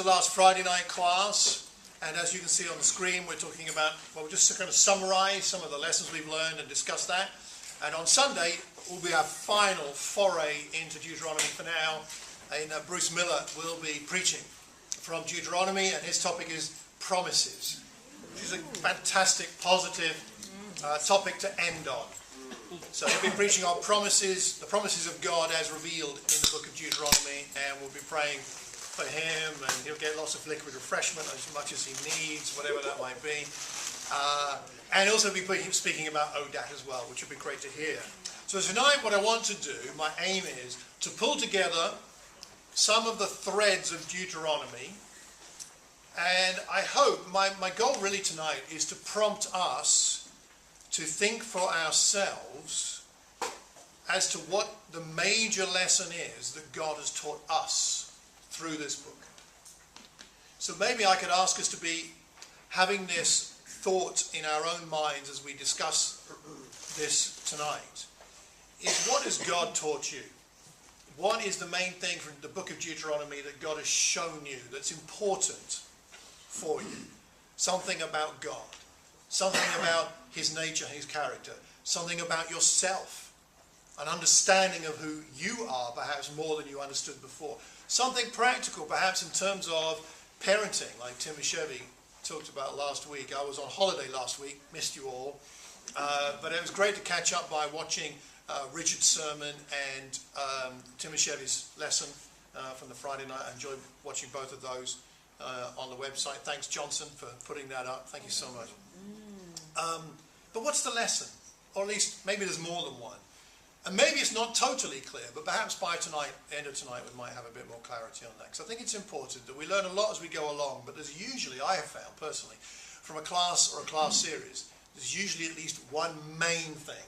the last Friday night class, and as you can see on the screen, we're talking about, well, we're just to kind of summarize some of the lessons we've learned and discuss that. And on Sunday will be our final foray into Deuteronomy for now. And Bruce Miller will be preaching from Deuteronomy, and his topic is promises, which is a fantastic, positive topic to end on. So he'll be preaching on promises, the promises of God as revealed in the book of Deuteronomy, and we'll be praying for him, and he'll get lots of liquid refreshment as much as he needs, whatever that might be. And also be speaking about ODAT as well, which would be great to hear. So tonight what I want to do, my aim is to pull together some of the threads of Deuteronomy, and I hope, my goal really tonight is to prompt us to think for ourselves as to what the major lesson is that God has taught us through this book. So maybe I could ask us to be having this thought in our own minds as we discuss this tonight, is what has God taught you? What is the main thing from the book of Deuteronomy that God has shown you that's important for you? Something about God, something about his nature, his character, something about yourself, an understanding of who you are, perhaps more than you understood before. Something practical, perhaps in terms of parenting, like Tim and Chevy talked about last week. I was on holiday last week, missed you all, but it was great to catch up by watching Richard's sermon and Tim and Chevy's lesson from the Friday night. I enjoyed watching both of those on the website. Thanks, Johnson, for putting that up. Thank you so much. But what's the lesson? Or at least maybe there's more than one. And maybe it's not totally clear, but perhaps by tonight, end of tonight, we might have a bit more clarity on that. Because I think it's important that we learn a lot as we go along, but there's usually, I have found personally, from a class or a class series, there's usually at least one main thing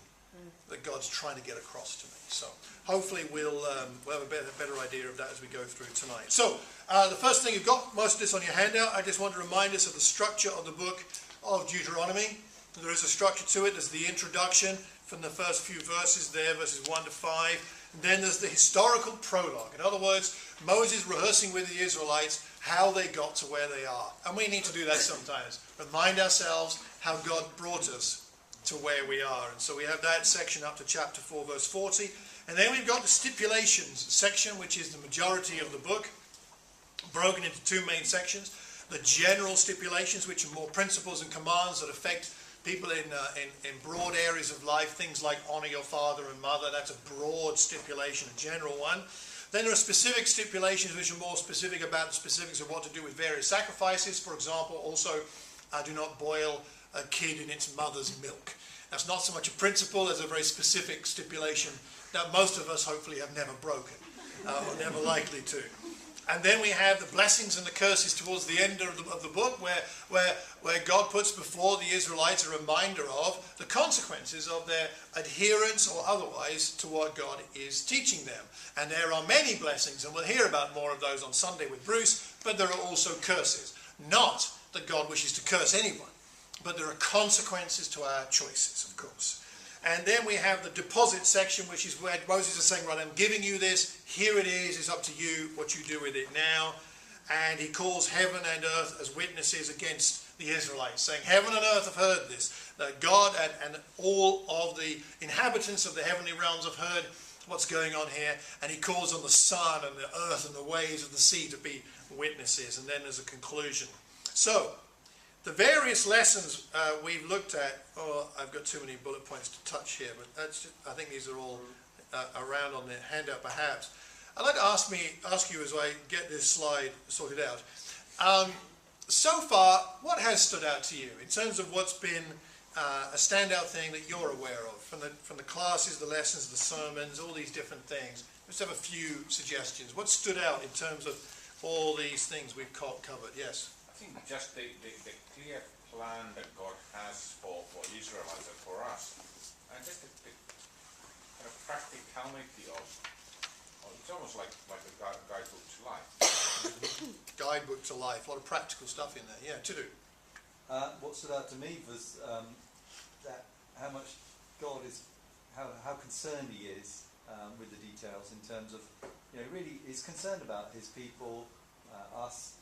that God's trying to get across to me. So hopefully we'll have a better idea of that as we go through tonight. So the first thing, you've got most of this on your handout. I just want to remind us of the structure of the book of Deuteronomy. There is a structure to it. There's the introduction from the first few verses there, verses 1 to 5. And then there's the historical prologue. In other words, Moses rehearsing with the Israelites how they got to where they are. And we need to do that sometimes. Remind ourselves how God brought us to where we are. And so we have that section up to chapter 4, verse 40. And then we've got the stipulations section, which is the majority of the book, broken into two main sections. The general stipulations, which are more principles and commands that affect people in broad areas of life, things like honor your father and mother. That's a broad stipulation, a general one. Then there are specific stipulations which are more specific about the specifics of what to do with various sacrifices. For example, also do not boil a kid in its mother's milk. That's not so much a principle as a very specific stipulation that most of us hopefully have never broken or never likely to. And then we have the blessings and the curses towards the end of the book where God puts before the Israelites a reminder of the consequences of their adherence or otherwise to what God is teaching them. And there are many blessings, and we'll hear about more of those on Sunday with Bruce, but there are also curses. Not that God wishes to curse anyone, but there are consequences to our choices, of course. And then we have the deposit section, which is where Moses is saying, right, I'm giving you this, here it is, it's up to you what you do with it now. And he calls heaven and earth as witnesses against the Israelites, saying, heaven and earth have heard this, that God and all of the inhabitants of the heavenly realms have heard what's going on here. And he calls on the sun and the earth and the waves of the sea to be witnesses. And then there's a conclusion. So, the various lessons we've looked at, I've got too many bullet points to touch here, but I think these are all around on the handout perhaps. I'd like to ask you as I get this slide sorted out. So far, what has stood out to you in terms of what's been a standout thing that you're aware of from the classes, the lessons, the sermons, all these different things? Let's have a few suggestions. What stood out in terms of all these things we've covered? Yes? I think just the clear plan that God has for Israelites and for us, and just the kind of practicality of it's almost like a guidebook to life. Guidebook to life, a lot of practical stuff in there. Yeah, to do. What stood out to me was that how much God is, how concerned He is with the details in terms of, really is concerned about His people, us,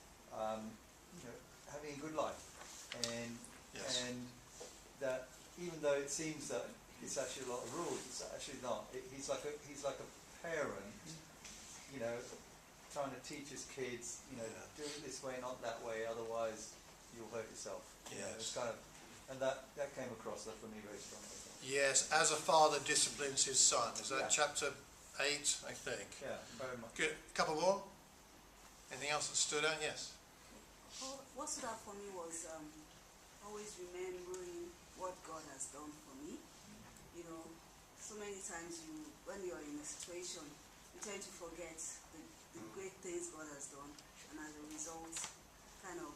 seems that it's actually a lot of rules. It's actually not. He's like a parent, you know, trying to teach his kids, you know, do it this way, not that way, otherwise you'll hurt yourself. You know, it's kind of, and that came across that for me very strongly. Yes, as a father disciplines his son. Is that chapter 8, I think? Yeah, very much. Good. A couple more? Anything else that stood out? Yes. What stood out for me was always remembering what God has done for me. You know, so many times when you're in a situation, you tend to forget the great things God has done, and as a result, kind of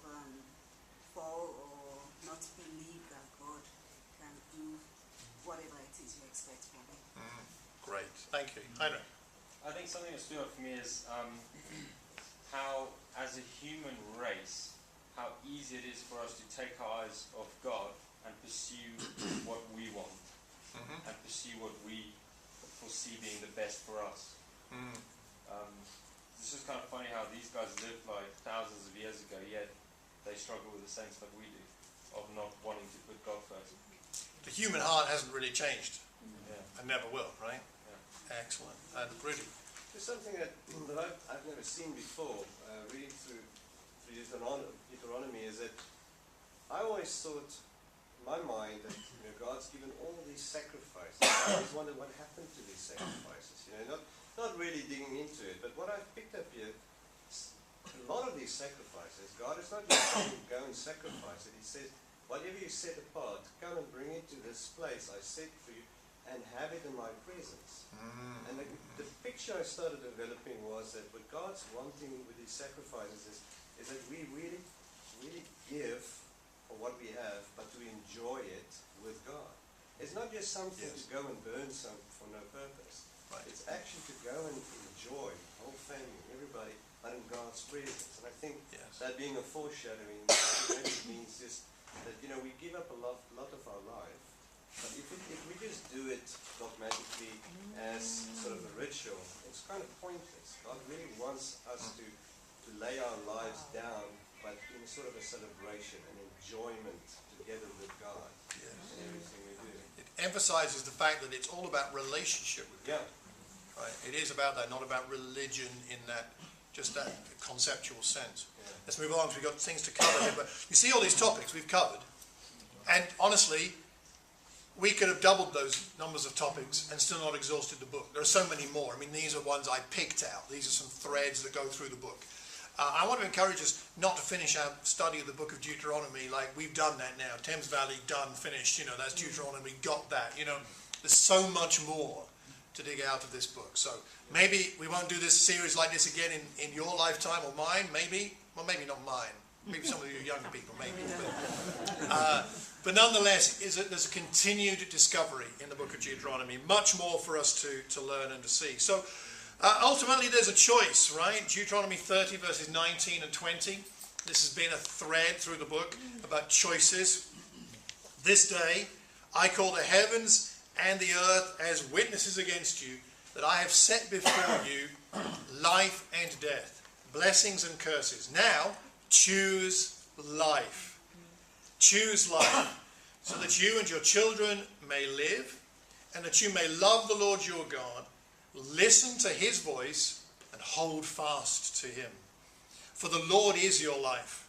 fall or not believe that God can do whatever it is you expect from him. Great. Thank you. Heinrich. I think something that stood out for me is how, as a human race, how easy it is for us to take our eyes off God and pursue what we want and pursue what we foresee being the best for us. It's just kind of funny how these guys lived like thousands of years ago, yet they struggle with the same stuff we do, of not wanting to put God first. The human heart hasn't really changed. Yeah. And never will, right? Yeah. Excellent. And Rudy. There's something that I've never seen before, reading through Deuteronomy, is that I always thought, in my mind, that God's given all these sacrifices. I always wondered what happened to these sacrifices. Not really digging into it, but what I've picked up here, a lot of these sacrifices, God is not just saying go and sacrifice it. He says, whatever you set apart, come and bring it to this place I set for you, and have it in my presence. And the picture I started developing was that what God's wanting with these sacrifices is that we really, really give for what we have, but to enjoy it with God. It's not just something to go and burn some for no purpose. Right. It's actually to go and enjoy, the whole family, everybody, but in God's presence. And I think that being a foreshadowing, it means just that, we give up a lot of our life. But if we just do it dogmatically as sort of a ritual, it's kind of pointless. God really wants us to lay our lives down, but in sort of a celebration and enjoyment together with God in everything we do. It emphasizes the fact that it's all about relationship with God. Right? It is about that, not about religion in that, just that conceptual sense. Let's move on, because we've got things to cover here. But you see all these topics we've covered, and honestly, we could have doubled those numbers of topics and still not exhausted the book. There are so many more. I mean, these are ones I picked out. These are some threads that go through the book. I want to encourage us not to finish our study of the book of Deuteronomy like we've done that now. Thames Valley, done, finished. That's Deuteronomy, got that. There's so much more to dig out of this book. So maybe we won't do this series like this again in your lifetime or mine. Maybe. Well, maybe not mine. Maybe some of you younger people, maybe. But nonetheless, there's a continued discovery in the book of Deuteronomy. Much more for us to learn and to see. So ultimately, there's a choice, right? Deuteronomy 30, verses 19 and 20. This has been a thread through the book about choices. This day, I call the heavens and the earth as witnesses against you, that I have set before you life and death, blessings and curses. Now, choose life. Choose life, so that you and your children may live, and that you may love the Lord your God, listen to his voice, and hold fast to him. For the Lord is your life,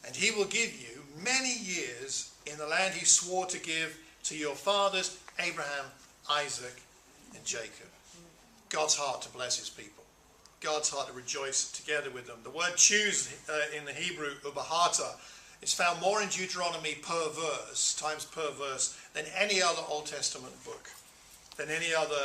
and he will give you many years in the land he swore to give to your fathers, Abraham, Isaac, and Jacob. God's heart to bless his people. God's heart to rejoice together with them. The word choose in the Hebrew, ubahata, is found more in Deuteronomy times per verse, than any other Old Testament book. Than any other,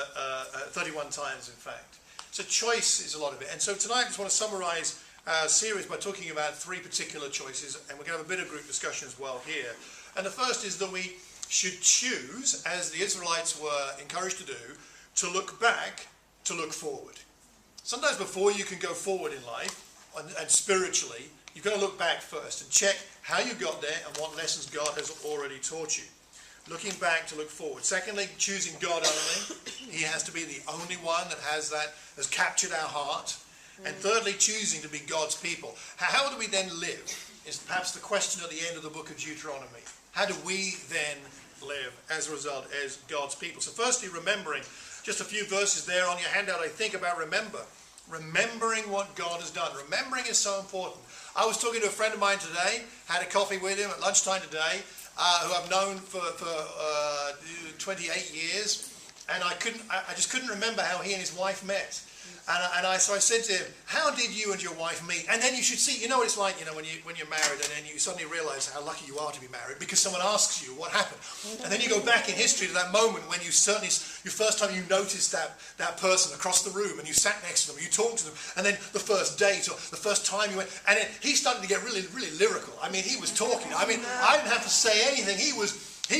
31 times in fact. So choice is a lot of it. And so tonight I just want to summarize our series by talking about 3 particular choices, and we're going to have a bit of group discussion as well here. And the first is that we should choose, as the Israelites were encouraged to do, to look back, to look forward. Sometimes before you can go forward in life, and spiritually, you've got to look back first and check how you got there and what lessons God has already taught you. Looking back to look forward. Secondly, choosing God only. He has to be the only one that has captured our heart. And thirdly, choosing to be God's people. How do we then live? Is perhaps the question at the end of the book of Deuteronomy. How do we then live as a result as God's people. So firstly, remembering, just a few verses there on your handout, I think about remembering what God has done. Remembering is so important. I was talking to a friend of mine today, had a coffee with him at lunchtime today, who I've known for 28 years, and I just couldn't remember how he and his wife met. So I said to him, how did you and your wife meet? And then you should see, you know what it's like, when you're married, and then you suddenly realize how lucky you are to be married because someone asks you what happened. And then you go back in history to that moment when you first time you noticed that person across the room, and you sat next to them, you talked to them, and then the first date or the first time you went, and then he started to get really, really lyrical. I mean, he was talking. I mean, I didn't have to say anything. He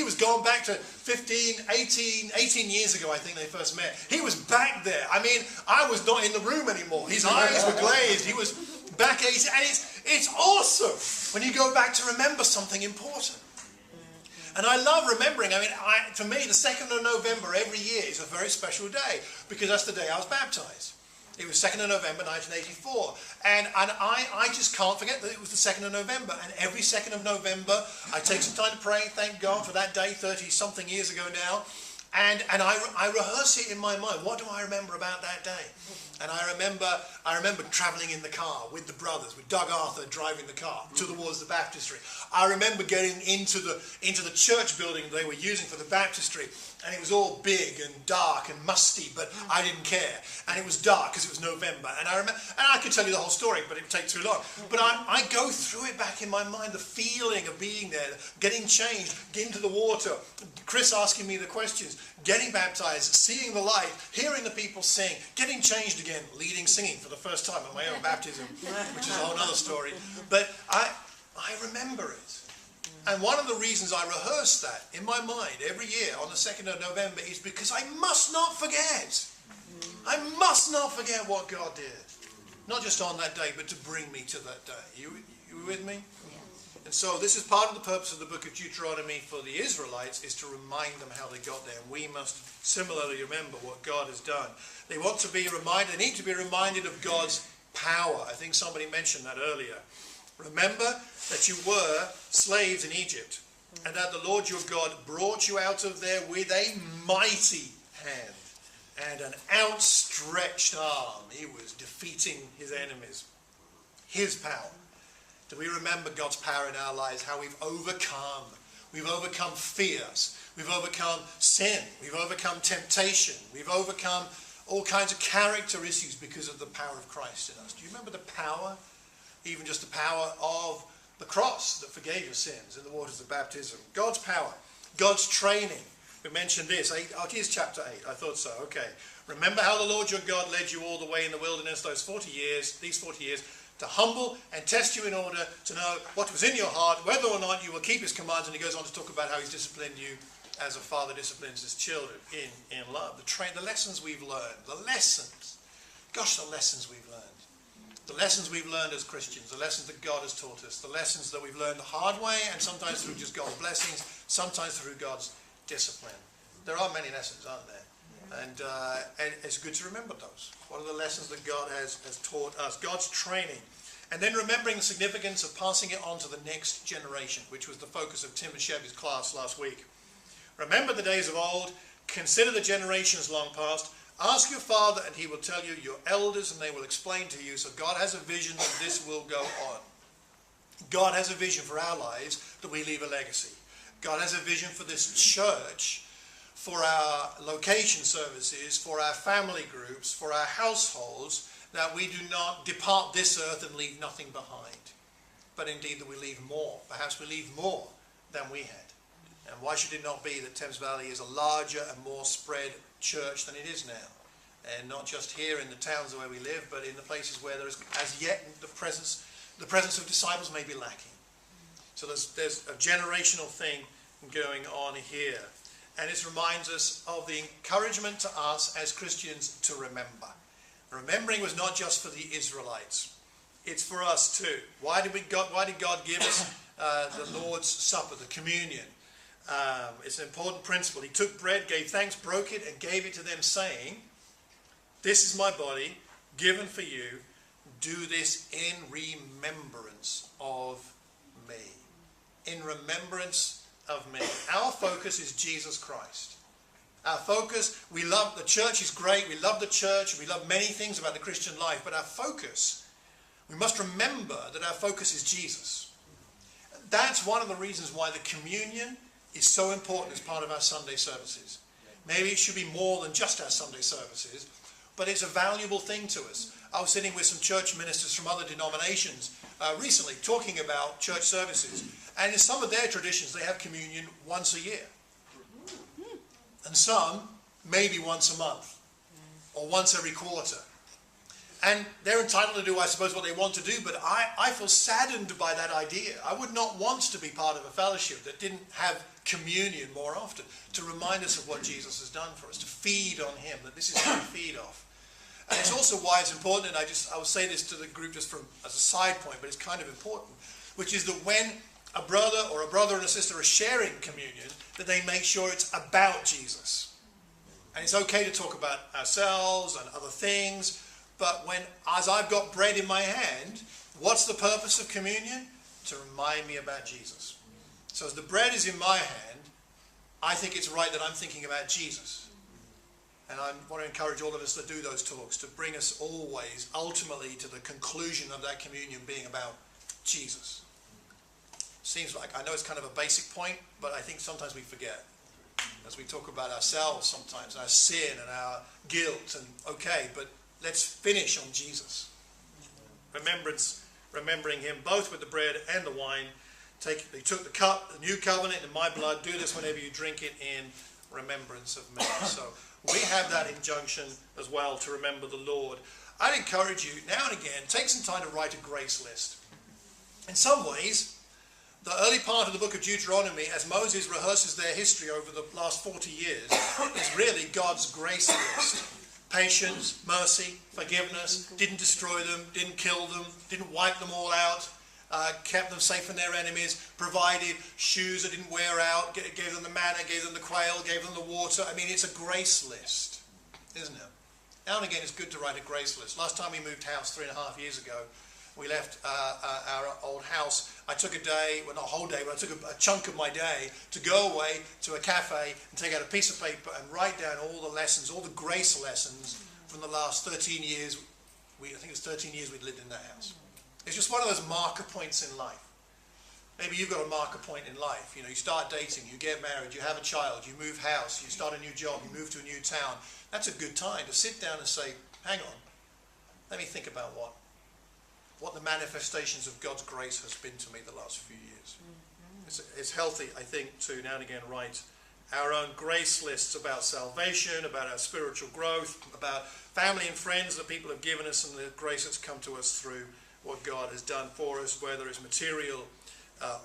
was going back to 18 years ago, I think they first met. He was back there. I mean, I was not in the room anymore. His eyes were glazed. He was back 18. And it's awesome when you go back to remember something important. And I love remembering. I mean, for me, the 2nd of November every year is a very special day because that's the day I was baptized. It was 2nd of November 1984. And I just can't forget that it was the 2nd of November. And every 2nd of November, I take some time to pray, thank God for that day 30-something years ago now. And I rehearse it in my mind. What do I remember about that day? And I remember travelling in the car with the brothers, with Doug Arthur driving the car towards the baptistry. I remember getting into the church building they were using for the baptistry, and it was all big and dark and musty, but I didn't care. And it was dark because it was November. And I could tell you the whole story, but it would take too long. But I go through it back in my mind, the feeling of being there, getting changed, getting into the water, Chris asking me the questions, getting baptized, seeing the light, hearing the people sing, getting changed again, leading singing for the first time at my own baptism, which is a whole other story. But I remember it. And one of the reasons I rehearse that in my mind every year on the 2nd of November is because I must not forget. I must not forget what God did. Not just on that day, but to bring me to that day. You with me? And so this is part of the purpose of the book of Deuteronomy for the Israelites, is to remind them how they got there. And we must similarly remember what God has done. They want to be reminded, they need to be reminded of God's power. I think somebody mentioned that earlier. Remember that you were slaves in Egypt, and that the Lord your God brought you out of there with a mighty hand and an outstretched arm. He was defeating his enemies. His power. Do we remember God's power in our lives, how we've overcome? We've overcome fears. We've overcome sin. We've overcome temptation. We've overcome all kinds of character issues because of the power of Christ in us. Do you remember the power? Even just the power of the cross that forgave your sins in the waters of baptism. God's power. God's training. We mentioned this. Here's chapter 8. I thought so. Okay. Remember how the Lord your God led you all the way in the wilderness these 40 years, to humble and test you in order to know what was in your heart, whether or not you will keep his commands. And he goes on to talk about how he's disciplined you as a father disciplines his children in love. The lessons we've learned. The lessons. Gosh, the lessons we've learned. The lessons we've learned as Christians. The lessons that God has taught us. The lessons that we've learned the hard way, and sometimes through just God's blessings, sometimes through God's discipline. There are many lessons, aren't there? And it's good to remember those. What are the lessons that God has taught us? God's training. And then remembering the significance of passing it on to the next generation, which was the focus of Tim and Chevy's class last week. Remember the days of old. Consider the generations long past. Ask your father and he will tell you, your elders, and they will explain to you. So God has a vision that this will go on. God has a vision for our lives that we leave a legacy. God has a vision for this church, for our location services, for our family groups, for our households, that we do not depart this earth and leave nothing behind. But indeed that we leave more. Perhaps we leave more than we had. And why should it not be that Thames Valley is a larger and more spread church than it is now? And not just here in the towns where we live, but in the places where there is as yet the presence of disciples may be lacking. So there's a generational thing going on here. And it reminds us of the encouragement to us as Christians to remember. Remembering was not just for the Israelites. It's for us too. Why did God give us the Lord's Supper, the communion? It's an important principle. He took bread, gave thanks, broke it, and gave it to them, saying, "This is my body, given for you. Do this in remembrance of me." In remembrance of me. Our focus is Jesus Christ. Our focus, we love, the church is great, we love the church, we love many things about the Christian life, but our focus, we must remember that our focus is Jesus. That's one of the reasons why the communion is so important as part of our Sunday services. Maybe it should be more than just our Sunday services, but it's a valuable thing to us. I was sitting with some church ministers from other denominations recently talking about church services, and in some of their traditions they have communion once a year. And some, maybe once a month, or once every quarter. And they're entitled to do, I suppose, what they want to do, but I feel saddened by that idea. I would not want to be part of a fellowship that didn't have communion more often, to remind us of what Jesus has done for us, to feed on him, that this is how we feed off. And it's also why it's important, and I will say this to the group just as a side point, but it's kind of important, which is that when a brother and a sister are sharing communion, that they make sure it's about Jesus. And it's okay to talk about ourselves and other things, but as I've got bread in my hand, what's the purpose of communion? To remind me about Jesus. So as the bread is in my hand, I think it's right that I'm thinking about Jesus. And I want to encourage all of us to do those talks, to bring us always, ultimately, to the conclusion of that communion being about Jesus. Seems like, I know it's kind of a basic point, but I think sometimes we forget. As we talk about ourselves sometimes, our sin and our guilt, and okay, but let's finish on Jesus. Remembering him both with the bread and the wine. They took the cup, the new covenant in my blood. Do this whenever you drink it in remembrance of me. So we have that injunction as well to remember the Lord. I'd encourage you now and again, take some time to write a grace list. In some ways, the early part of the book of Deuteronomy, as Moses rehearses their history over the last 40 years, is really God's grace list. Patience, mercy, forgiveness, didn't destroy them, didn't kill them, didn't wipe them all out, kept them safe from their enemies, provided shoes that didn't wear out, gave them the manna, gave them the quail, gave them the water. I mean, it's a grace list, isn't it? Now and again, it's good to write a grace list. Last time we moved house 3.5 years ago, we left our old house. I took a day, well not a whole day, but I took a chunk of my day to go away to a cafe and take out a piece of paper and write down all the lessons, all the grace lessons from the last 13 years. I think it was 13 years we'd lived in that house. It's just one of those marker points in life. Maybe you've got a marker point in life. You know, you start dating, you get married, you have a child, you move house, you start a new job, you move to a new town. That's a good time to sit down and say, hang on, let me think about what the manifestations of God's grace has been to me the last few years. It's healthy, I think, to now and again write our own grace lists about salvation, about our spiritual growth, about family and friends that people have given us, and the grace that's come to us through what God has done for us, whether it's material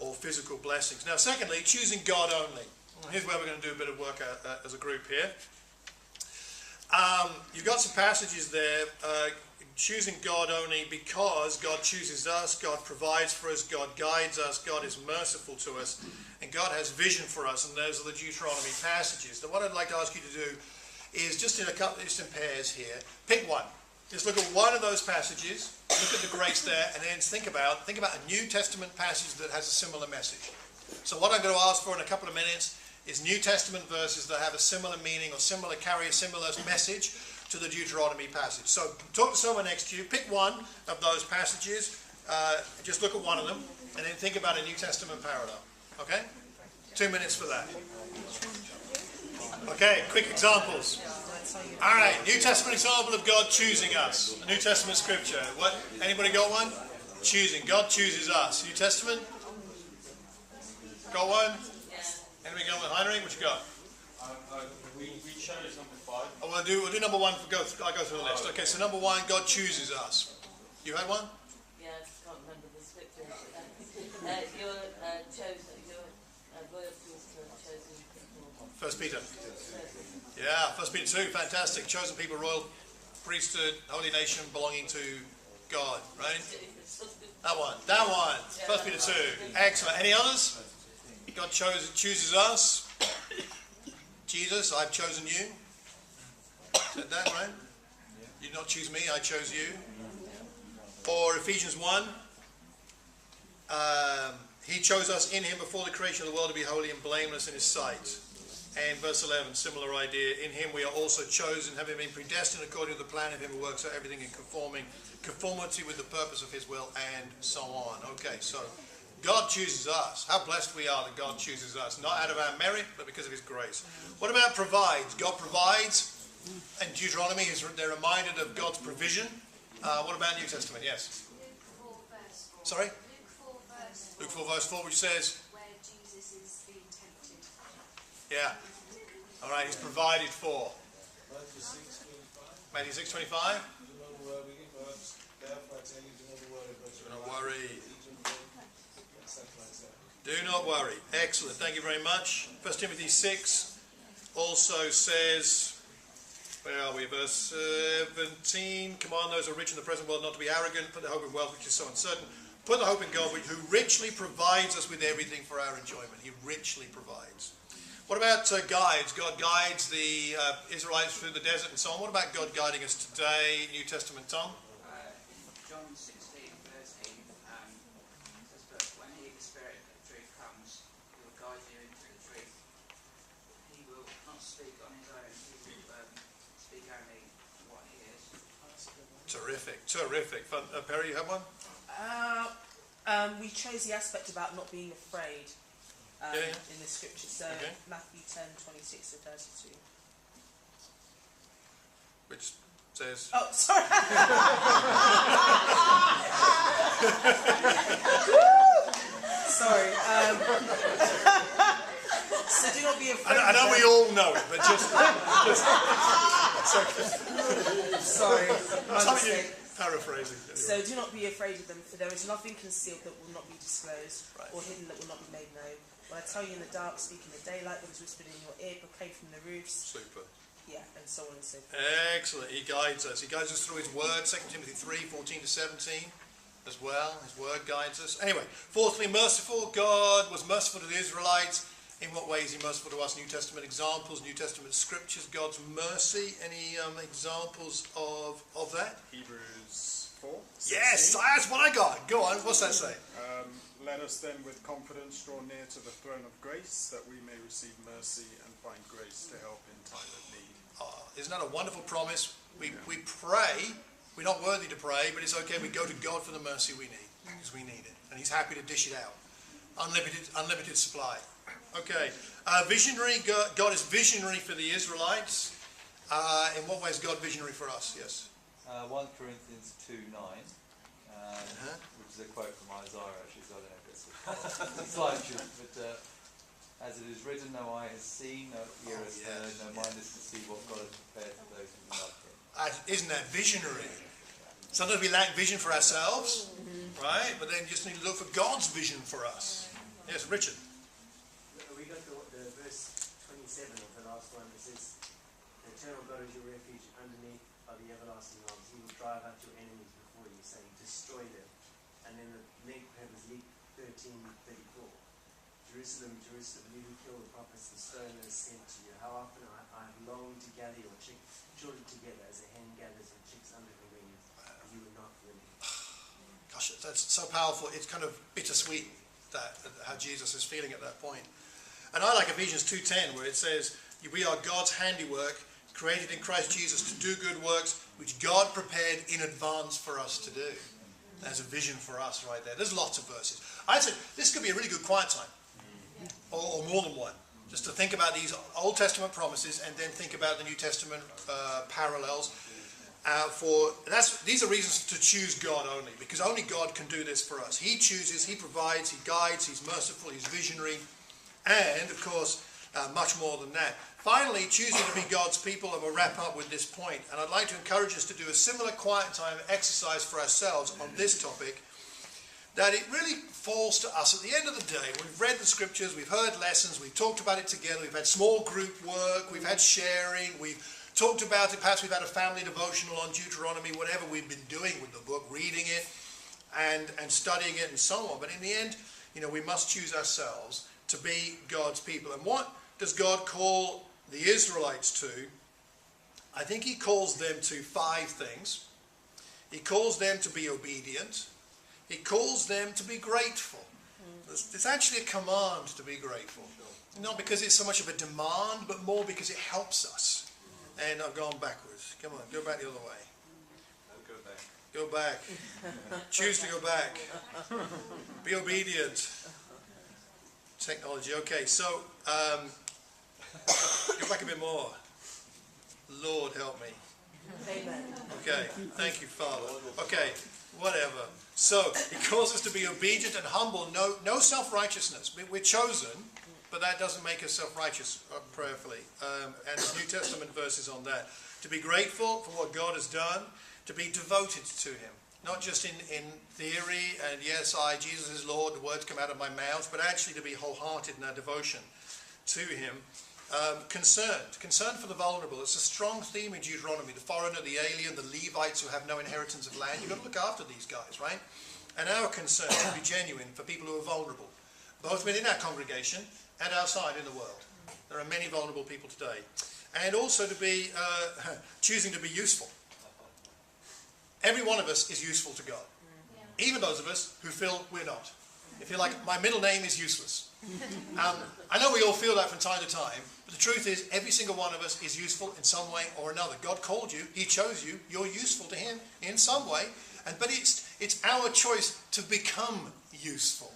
or physical blessings. Now, secondly, choosing God only. Here's where we're going to do a bit of work as a group here. You've got some passages there. Choosing God only because God chooses us, God provides for us, God guides us, God is merciful to us, and God has vision for us, and those are the Deuteronomy passages. Now what I'd like to ask you to do is just in pairs here, pick one. Just look at one of those passages, look at the grace there, and then think about a New Testament passage that has a similar message. So what I'm going to ask for in a couple of minutes is New Testament verses that have a similar meaning or carry a similar message to the Deuteronomy passage. So talk to someone next to you, pick one of those passages, just look at one of them, and then think about a New Testament parallel. Okay? 2 minutes for that. Okay, quick examples. All right, New Testament example of God choosing us. A New Testament scripture. What? Anybody got one? Choosing. God chooses us. New Testament? Got one? Anybody got one? Heinrich, what you got? We chose number 5. Oh, we'll do number 1. I'll go through the list. Okay, so number 1, God chooses us. You had one? Yeah, I just can't remember the scripture. You're chosen. You're royal priesthood, chosen people. 1 Peter. Yeah, 1 Peter 2, fantastic. Chosen people, royal priesthood, holy nation belonging to God, right? That one. 1 Peter 2. Excellent. Any others? God chooses us. Jesus, I've chosen you. Said that, right? You did not choose me, I chose you. Or Ephesians 1. He chose us in him before the creation of the world to be holy and blameless in his sight. And verse 11, similar idea. In him we are also chosen, having been predestined according to the plan of him who works out everything in conformity with the purpose of his will, and so on. Okay, so God chooses us. How blessed we are that God chooses us, not out of our merit, but because of his grace. What about provides? God provides. In Deuteronomy, they're reminded of God's provision. What about New Testament? Yes? Luke 4 verse 4. Sorry? Luke 4 verse 4. Luke 4 verse 4, which says, Where Jesus is being tempted. yeah. All right, he's provided for. Matthew 6:25. Matthew 6:25. Do not worry, but therefore I tell you, do not worry, but Do not worry. something like that. Do not worry. Excellent. Thank you very much. 1 Timothy 6 also says, where are we? Verse 17. Command those who are rich in the present world not to be arrogant. Put their hope in wealth, which is so uncertain. Put the hope in God, who richly provides us with everything for our enjoyment. He richly provides. What about guides? God guides the Israelites through the desert and so on. What about God guiding us today? New Testament, Tom? John 16 verse 8 says, but when he, the Spirit of truth, comes, he will guide you into the truth. He will not speak on his own, he will speak only what he is. Terrific, terrific. Perry, you have one? We chose the aspect about not being afraid Yeah. in the scripture. So Okay. Matthew 10:26 to 32. Which says... Oh, sorry. Sorry. So do not be afraid. I know we all know it, but just Sorry. My something you mistake. paraphrasing. So do not be afraid of them, for there is nothing concealed that will not be disclosed, Right. or hidden that will not be made known. What I tell you in the dark, speak in the daylight, what is whispered in your ear, proclaim from the roofs. Super. Yeah, and so on and so forth. Excellent. He guides us. He guides us through his word. 2 Timothy 3:14 to 17 as well. His word guides us. Anyway, fourthly, merciful. God was merciful to the Israelites. In what way is he merciful to us? New Testament examples, New Testament scriptures, God's mercy. Any examples of that? Hebrews 4. Yes, that's what I got. Go on. What's that say? Let us then with confidence draw near to the throne of grace, that we may receive mercy and find grace to help in time of need. Oh, isn't that a wonderful promise? We pray. We're not worthy to pray, but it's okay. We go to God for the mercy we need, because we need it. And he's happy to dish it out. Unlimited supply. Okay. Visionary. God is visionary for the Israelites. In what way is God visionary for us? Yes. 1 Corinthians 2:9, which is a quote from Isaiah, actually, so I don't know if it's a slight truth, but as it is written, no eye has seen, no ear has heard, no mind has conceived what God has prepared for those who love him. Isn't that visionary? Sometimes we lack vision for ourselves, right? But then you just need to look for God's vision for us. Yes, Richard. We got the verse 27 of the last one. It says, the eternal God is your refuge underneath by the everlasting arms. He will drive out your enemies before you, saying, destroy them. And then the link was Luke 13:34. Jerusalem, Jerusalem, you who kill the prophets, the stone that is sent to you. How often I have longed to gather your children together as a hen gathers her chicks under her wings. You were not willing. Gosh, that's so powerful. It's kind of bittersweet that how Jesus is feeling at that point. And I like Ephesians 2:10, where it says, we are God's handiwork, created in Christ Jesus to do good works, which God prepared in advance for us to do. There's a vision for us right there. There's lots of verses. I'd say this could be a really good quiet time, or more than one, just to think about these Old Testament promises and then think about the New Testament parallels. These are reasons to choose God only, because only God can do this for us. He chooses, he provides, he guides, he's merciful, he's visionary, and of course much more than that. Finally, choosing to be God's people, and we'll wrap up with this point. And I'd like to encourage us to do a similar quiet time exercise for ourselves on this topic, that it really falls to us at the end of the day. We've read the scriptures, we've heard lessons, we've talked about it together, we've had small group work, we've had sharing, we've talked about it, perhaps we've had a family devotional on Deuteronomy, whatever we've been doing with the book, reading it and studying it and so on. But in the end, we must choose ourselves to be God's people. And what does God call the Israelites to? I think he calls them to 5 things. He calls them to be obedient. He calls them to be grateful. It's actually a command to be grateful. Not because it's so much of a demand, but more because it helps us. And I've gone backwards. Come on, go back the other way. Go back. Go back. Choose to go back. Be obedient. Technology. Okay, so go back a bit more. Lord help me. Amen. Okay, thank you, Father. Okay, whatever. So, it calls us to be obedient and humble, no self-righteousness. We're chosen, but that doesn't make us self-righteous, prayerfully. And New Testament verses on that. To be grateful for what God has done, to be devoted to Him. Not just in theory, and yes, Jesus is Lord, the words come out of my mouth, but actually to be wholehearted in our devotion to Him. Concerned for the vulnerable. It's a strong theme in Deuteronomy. The foreigner, the alien, the Levites who have no inheritance of land. You've got to look after these guys, right? And our concern should be genuine for people who are vulnerable, both within our congregation and outside in the world. There are many vulnerable people today. And also to be choosing to be useful. Every one of us is useful to God. Even those of us who feel we're not. If you're like, my middle name is useless. I know we all feel that from time to time, but the truth is every single one of us is useful in some way or another. God called you, He chose you, you're useful to Him in some way, but it's our choice to become useful.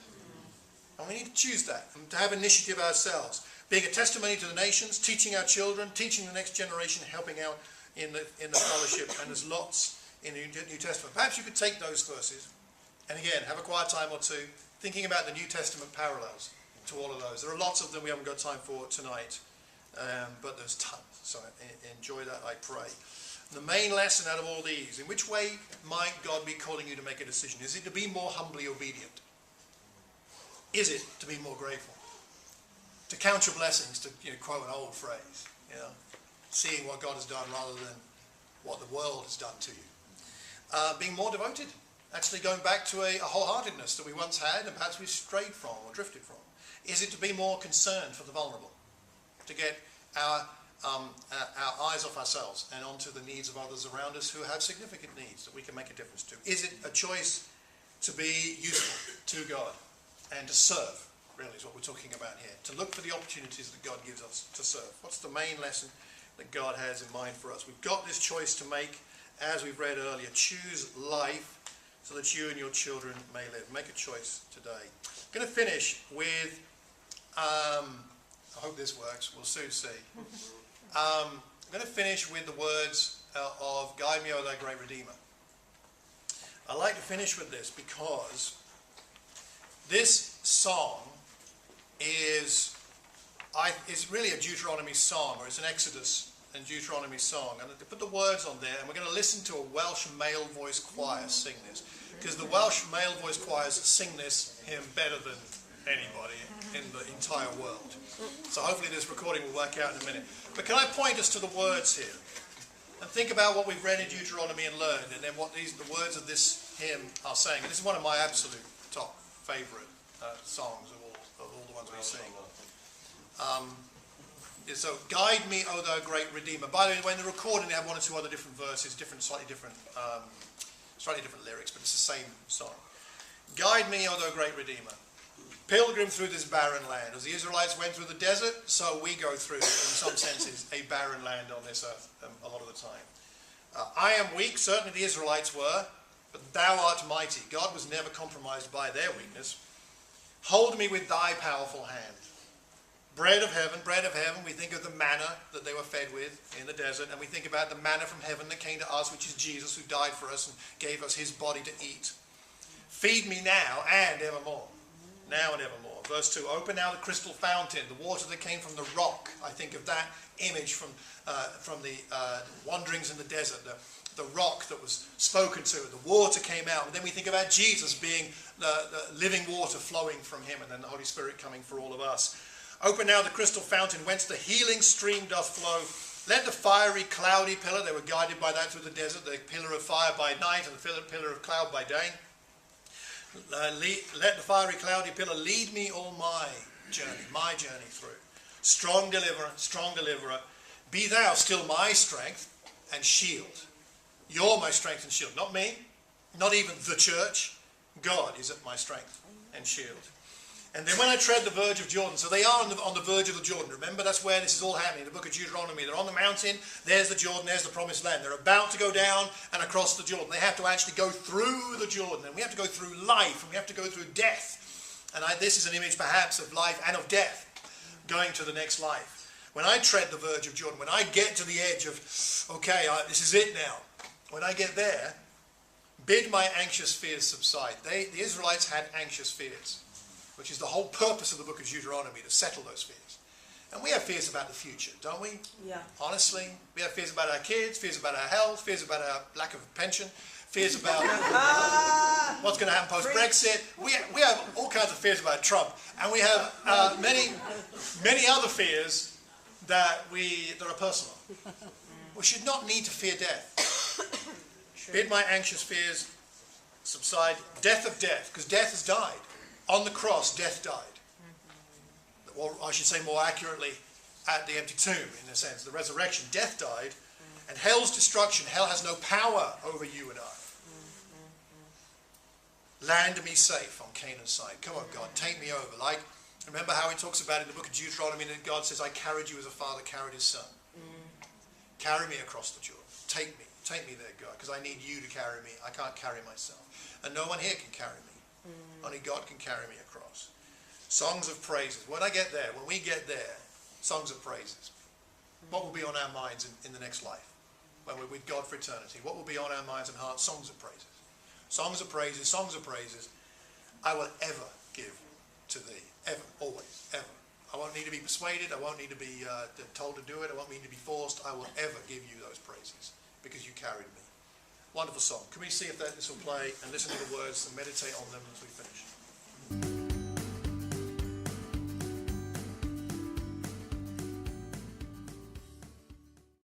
And we need to choose that, and to have initiative ourselves. Being a testimony to the nations, teaching our children, teaching the next generation, helping out in the fellowship, and there's lots in the New Testament. Perhaps you could take those verses, and again, have a quiet time or two, thinking about the New Testament parallels to all of those. There are lots of them we haven't got time for tonight, but there's tons. So enjoy that, I pray. The main lesson out of all these, in which way might God be calling you to make a decision? Is it to be more humbly obedient? Is it to be more grateful? To count your blessings, to quote an old phrase, seeing what God has done rather than what the world has done to you. Being more devoted. Actually going back to a wholeheartedness that we once had and perhaps we strayed from or drifted from. Is it to be more concerned for the vulnerable? To get our eyes off ourselves and onto the needs of others around us who have significant needs that we can make a difference to? Is it a choice to be useful to God and to serve, really is what we're talking about here. To look for the opportunities that God gives us to serve. What's the main lesson that God has in mind for us? We've got this choice to make, as we've read earlier. Choose life so that you and your children may live. Make a choice today. I'm going to finish with, I hope this works, we'll soon see. I'm going to finish with the words of Guide Me, O Thou Great Redeemer. I like to finish with this because this song is really a Deuteronomy song, or it's an Exodus and Deuteronomy song, and to put the words on there, and we're going to listen to a Welsh male voice choir sing this, because the Welsh male voice choirs sing this hymn better than anybody in the entire world. So hopefully this recording will work out in a minute. But can I point us to the words here, and think about what we've read in Deuteronomy and learned, and then what the words of this hymn are saying. And this is one of my absolute top favourite songs of all the ones we sing. So, guide me, O thou great Redeemer. By the way, when they're recording, they have one or two other different verses, slightly different lyrics, but it's the same song. Guide me, O thou great Redeemer. Pilgrim through this barren land. As the Israelites went through the desert, so we go through, in some senses, a barren land on this earth a lot of the time. I am weak, certainly the Israelites were, but thou art mighty. God was never compromised by their weakness. Hold me with thy powerful hand. Bread of heaven, we think of the manna that they were fed with in the desert, and we think about the manna from heaven that came to us, which is Jesus, who died for us and gave us his body to eat. Feed me now and evermore. Now and evermore. Verse 2, open now the crystal fountain, the water that came from the rock. I think of that image from the wanderings in the desert, the rock that was spoken to, the water came out. And then we think about Jesus being the living water flowing from him, and then the Holy Spirit coming for all of us. Open now the crystal fountain, whence the healing stream doth flow. Let the fiery, cloudy pillar, they were guided by that through the desert, the pillar of fire by night and the pillar of cloud by day. Let the fiery, cloudy pillar lead me all my journey through. Strong deliverer, be thou still my strength and shield. You're my strength and shield, not me, not even the church. God is at my strength and shield. And then when I tread the verge of Jordan, so they are on the verge of the Jordan. Remember, that's where this is all happening. The book of Deuteronomy. They're on the mountain. There's the Jordan. There's the promised land. They're about to go down and across the Jordan. They have to actually go through the Jordan. And we have to go through life. And we have to go through death. And this is an image perhaps of life and of death, going to the next life. When I tread the verge of Jordan, when I get to the edge of, okay, this is it now. When I get there, bid my anxious fears subside. The Israelites had anxious fears, which is the whole purpose of the book of Deuteronomy, to settle those fears. And we have fears about the future, don't we? Yeah. Honestly, we have fears about our kids, fears about our health, fears about our lack of pension, fears about what's going to happen post-Brexit. We have all kinds of fears about Trump, and we have many other fears that are personal. We should not need to fear death. Bid my anxious fears subside. Death of death, because death has died. On the cross, death died. Or I should say more accurately, at the empty tomb, in a sense, the resurrection. Death died, and hell's destruction. Hell has no power over you and I. Land me safe on Canaan's side. Come on, God, take me over. Remember how he talks about in the book of Deuteronomy that God says, I carried you as a father carried his son. Carry me across the Jordan. Take me there, God, because I need you to carry me. I can't carry myself. And no one here can carry me. Only God can carry me across. Songs of praises. When we get there, songs of praises. What will be on our minds in the next life? When we're with God for eternity. What will be on our minds and hearts? Songs of praises. Songs of praises, songs of praises. I will ever give to thee. Ever, always, ever. I won't need to be persuaded. I won't need to be told to do it. I won't need to be forced. I will ever give you those praises because you carried me. Wonderful song. Can we see if this will play and listen to the words and meditate on them as we finish?